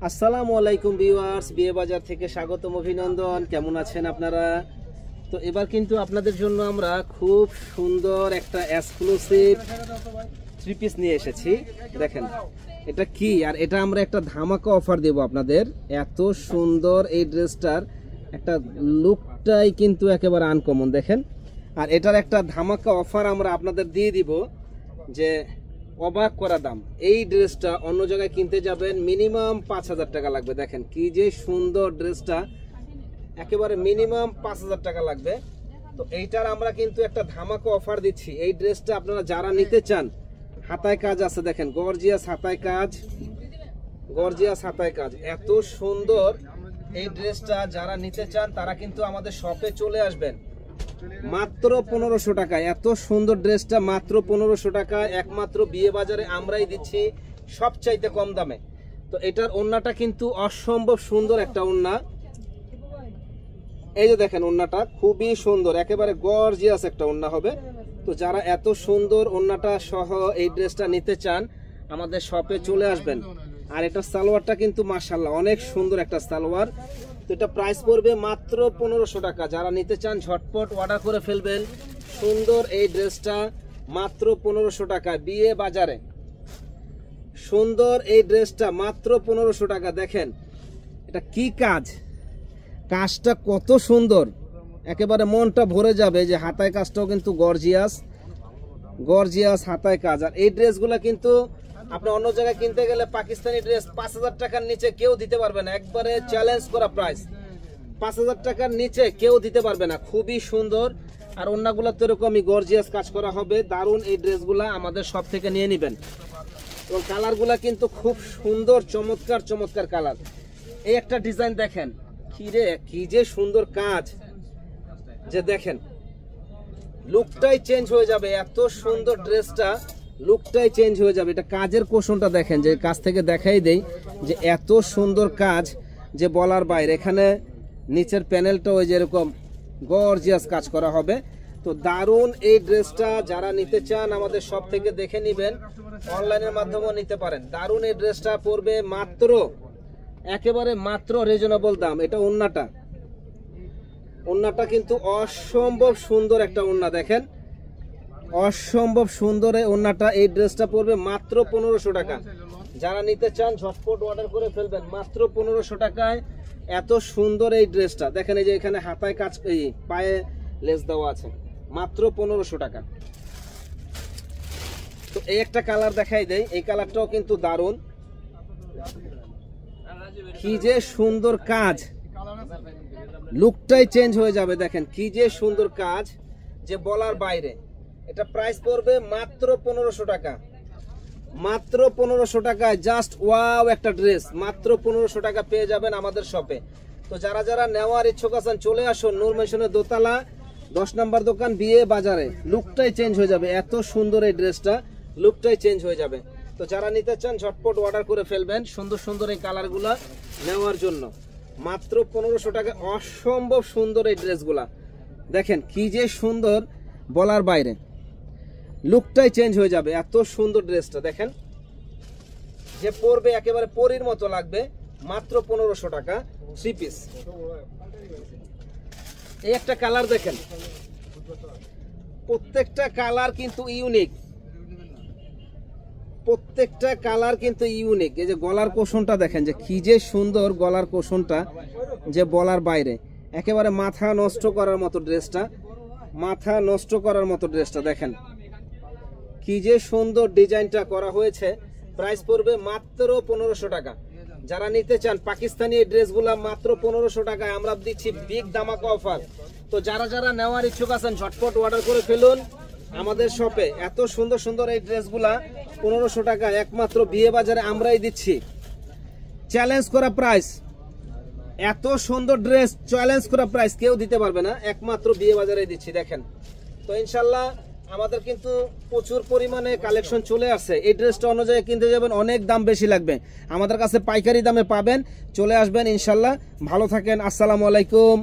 আসসালামু আলাইকুম ভিউয়ার্স, বিয়ে বাজার থেকে স্বাগতম, অভিনন্দন। কেমন আছেন আপনারা? তো এবার কিন্তু আপনাদের জন্য আমরা খুব সুন্দর একটা এক্সক্লুসিভ থ্রি পিস নিয়ে এসেছি। দেখেন এটা কি, আর এটা আমরা একটা ধামাকা অফার দেব আপনাদের। এত সুন্দর এই ড্রেসটার একটা লুকটাই কিন্তু একেবারে আনকমন। দেখেন, আর এটার একটা ধামাকা অফার আমরা আপনাদের দিয়ে দিব, যে অবাক করা দাম। এই ড্রেসটা অন্য জায়গায় কিনতে যাবেন মিনিমাম ৫,০০০ টাকা লাগবে। দেখেন কি যে সুন্দর ড্রেসটা, একেবারে মিনিমাম ৫,০০০ টাকা লাগবে। তো এইটার আমরা কিন্তু একটা ধামাকা অফার দিচ্ছি। এই ড্রেসটা আপনারা যারা নিতে চান, হাতায় কাজ আছে, দেখেন গর্জিয়াস হাতায় কাজ, গর্জিয়াস হাতায় কাজ, এত সুন্দর এই ড্রেসটা যারা নিতে চান তারা কিন্তু আমাদের শপে চলে আসবেন। মাত্র ১৫০০ টাকায় এত সুন্দর ড্রেসটা, মাত্র ১৫০০ টাকায় একমাত্র বিয়ে বাজারে আমরাই দিচ্ছি সবচাইতে কম দামে। তো এটার ওড়নাটা কিন্তু অসম্ভব সুন্দর একটা ওড়না। এই যে দেখেন ওড়নাটা খুবই সুন্দর, একেবারে গর্জিয়াস একটা ওড়না হবে। তো যারা এত সুন্দর ওড়নাটা সহ এই ড্রেসটা নিতে চান আমাদের শপে চলে আসবেন। আর এটা সালোয়ারটা কিন্তু মাশাআল্লাহ অনেক সুন্দর একটা সালোয়ার। তো এটা প্রাইস পড়বে মাত্র ১৫০০ টাকা। যারা নিতে চান ঝটপট অর্ডার করে ফেলবেন। সুন্দর এই ড্রেসটা মাত্র ১৫০০ টাকা বিয়ে বাজারে। সুন্দর এই ড্রেসটা মাত্র ১৫০০ টাকা। দেখেন এটা কি কাজ, কাজটা কত সুন্দর, একেবারে মনটা ভরে যাবে। যে হাতায় কাজটাও কিন্তু গর্জিয়াস, গর্জিয়াস হাতায় কাজ। আর এই ড্রেসগুলো কিন্তু আপনি অন্য জায়গায় কিনতে গেলে পাকিস্তানি ড্রেস ৫,০০০ টাকার নিচে কেউ দিতে পারবে না। একবারে চ্যালেঞ্জ করা প্রাইস, ৫,০০০ টাকার নিচে কেউ দিতে পারবে না। খুবই সুন্দর, আর অন্যগুলো তো এরকমই গর্জিয়াস কাজ করা হবে। দারুণ এই ড্রেসগুলা আমাদের সব থেকে নিয়ে নেবেন। এবং কালারগুলা কিন্তু খুব সুন্দর, চমৎকার চমৎকার কালার। এই একটা ডিজাইন দেখেন, কি রে কি যে সুন্দর কাজ, যে দেখেন লুকটাই চেঞ্জ হয়ে যাবে। এত সুন্দর ড্রেসটা, লুকটাই চেঞ্জ হয়ে যাবে। এটা কাজের কোশনটা দেখেন, যে কাছ থেকে দেখাই দেই যে এত সুন্দর কাজ যে বলার বাইরে। এখানে নিচের প্যানেলটা ওই যেরকম গর্জিয়াস কাজ করা হবে। তো দারুণ এই ড্রেসটা যারা নিতে চান আমাদের সব থেকে দেখে নেবেন, অনলাইনের মাধ্যমেও নিতে পারেন। দারুণ এই ড্রেসটা পড়বে মাত্র, একেবারে মাত্র রিজনেবল দাম। এটা ওড়নাটা, ওড়নাটা কিন্তু অসম্ভব সুন্দর একটা ওড়না। দেখেন অসম্ভব সুন্দর এই ওড়নাটা। এই ড্রেসটা পড়বে মাত্র ১৫০০ টাকা। যারা নিতে চান ঝটপট অর্ডার করে ফেলবেন। মাত্র ১৫০০ টাকায় এত সুন্দর এই ড্রেসটা। দেখেন এই যে এখানে হাতায় কাজ, এই পায়ে লেস দেওয়া আছে, মাত্র ১৫০০ টাকা। তো এই একটা কালার দেখাই দেই, এই কালারটাও কিন্তু দারুণ, কি যে সুন্দর কাজ, লুকটাই চেঞ্জ হয়ে যাবে। দেখেন কি যে সুন্দর কাজ, যে বলার বাইরে। এটা প্রাইস পড়বে মাত্র ১৫০০ টাকা। মাত্র ১৫০০ টাকায় জাস্ট ওয়াও একটা ড্রেস, মাত্র ১৫০০ টাকা পেয়ে যাবেন আমাদের শপে। তো যারা যারা নেওয়ার ইচ্ছুক আছেন চলে আসুন, নূর মেশনের দোতলা ১০ নম্বর দোকান, বিয়ে বাজারে। লুকটাই চেঞ্জ হয়ে যাবে, এত সুন্দর এই ড্রেসটা, লুকটাই চেঞ্জ হয়ে যাবে। তো যারা নিতে চান ঝটপট অর্ডার করে ফেলবেন সুন্দর সুন্দর এই কালারগুলা নেওয়ার জন্য। মাত্র ১৫০০ টাকা অসম্ভব সুন্দর এই ড্রেসগুলা। দেখেন কি যে সুন্দর, বলার বাইরে, লুকটাই চেঞ্জ হয়ে যাবে। এত সুন্দর ড্রেসটা দেখেন, যে পরবে একেবারে পরীর মতো লাগবে। মাত্র ১৫০০ টাকা থ্রি পিস। এই একটা কালার দেখেন, প্রত্যেকটা কালার কিন্তু ইউনিক, প্রত্যেকটা কালার কিন্তু ইউনিক। এই যে গলার কোশনটা দেখেন, যে কি যে সুন্দর গলার কোশনটা, যে বলার বাইরে। একেবারে মাথা নষ্ট করার মতো ড্রেসটা, মাথা নষ্ট করার মতো ড্রেসটা। দেখেন কি যে সুন্দর ডিজাইনটা করা হয়েছে। প্রাইস পড়বে মাত্র ১৫০০ টাকা। যারা নিতে চান পাকিস্তানি এই ড্রেসগুলা মাত্র ১৫০০ টাকায় আমরা দিচ্ছি বিগ ধামাকা অফার। তো যারা যারা নেওয়ার ইচ্ছুক আছেন ঝটপট অর্ডার করে ফেলুন আমাদের শপে। এত সুন্দর সুন্দর এই ড্রেসগুলা ১৫০০ টাকা একমাত্র বিয়ে বাজারে আমরাই দিচ্ছি। চ্যালেঞ্জ করা প্রাইস, এত সুন্দর ড্রেস চ্যালেঞ্জ করা প্রাইস কেউ দিতে পারবে না, একমাত্র বিয়ে বাজারে দিচ্ছি। দেখেন, তো ইনশাল্লাহ আমাদের কিন্তু প্রচুর পরিমাণে কালেকশন চলে আসছে। এই ড্রেসটা অন্য জায়গায় কিনতে যাবেন অনেক দাম বেশি লাগবে, আমাদের কাছে পাইকারি দামে পাবেন। চলে আসবেন ইনশাল্লাহ। ভালো থাকেন, আসসালামু আলাইকুম।